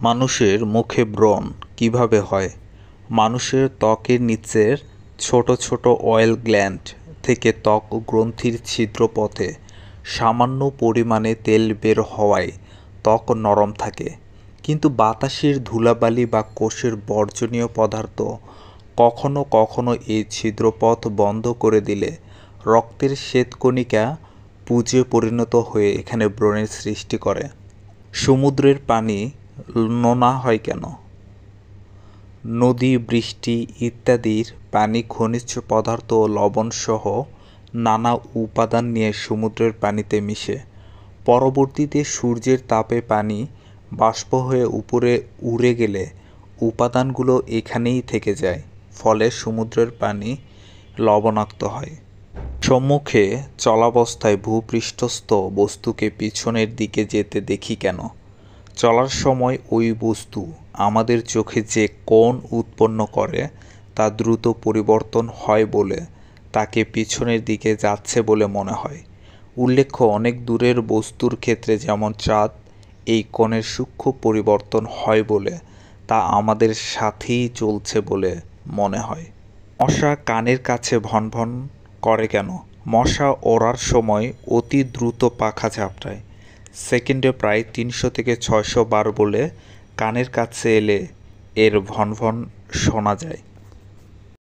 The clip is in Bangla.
মানুষের মুখে ব্রণ কিভাবে হয়? মানুষের ত্বকের নিচের ছোট ছোট অয়েল গ্ল্যান্ড থেকে ত্বক গ্রন্থির ছিদ্রপথে সামান্য পরিমাণে তেল বের হওয়ায় ত্বক নরম থাকে। কিন্তু বাতাসের ধূলাবালি বা কোষের বর্জনীয় পদার্থ কখনো কখনো এই ছিদ্রপথ বন্ধ করে দিলে রক্তের শ্বেতকণিকা পুঁজে পরিণত হয়ে এখানে ব্রণের সৃষ্টি করে। সমুদ্রের পানি নোনা হয় কেন? নদী, বৃষ্টি ইত্যাদির পানি খনিজ পদার্থ ও লবণসহ নানা উপাদান নিয়ে সমুদ্রের পানিতে মিশে। পরবর্তীতে সূর্যের তাপে পানি বাষ্প হয়ে উপরে উড়ে গেলে উপাদানগুলো এখানেই থেকে যায়, ফলে সমুদ্রের পানি লবণাক্ত হয়। সম্মুখে চলাবস্থায় ভূপৃষ্ঠস্থ বস্তুকে পিছনের দিকে যেতে দেখি কেন? চলার সময় ওই বস্তু আমাদের চোখে যে কোণ উৎপন্ন করে তা দ্রুত পরিবর্তন হয় বলে তাকে পিছনের দিকে যাচ্ছে বলে মনে হয়। উল্লেখ্য, অনেক দূরের বস্তুর ক্ষেত্রে যেমন চাঁদ, এই কোণের সূক্ষ্ম পরিবর্তন হয় বলে তা আমাদের সাথেই চলছে বলে মনে হয়। মশা কানের কাছে ভনভন করে কেন? মশা ওড়ার সময় অতি দ্রুত পাখা ঝাপটায়, সেকেন্ডে প্রায় 300 থেকে 600 বার বলে কানের কাছে এলে এর ভনভন শোনা যায়।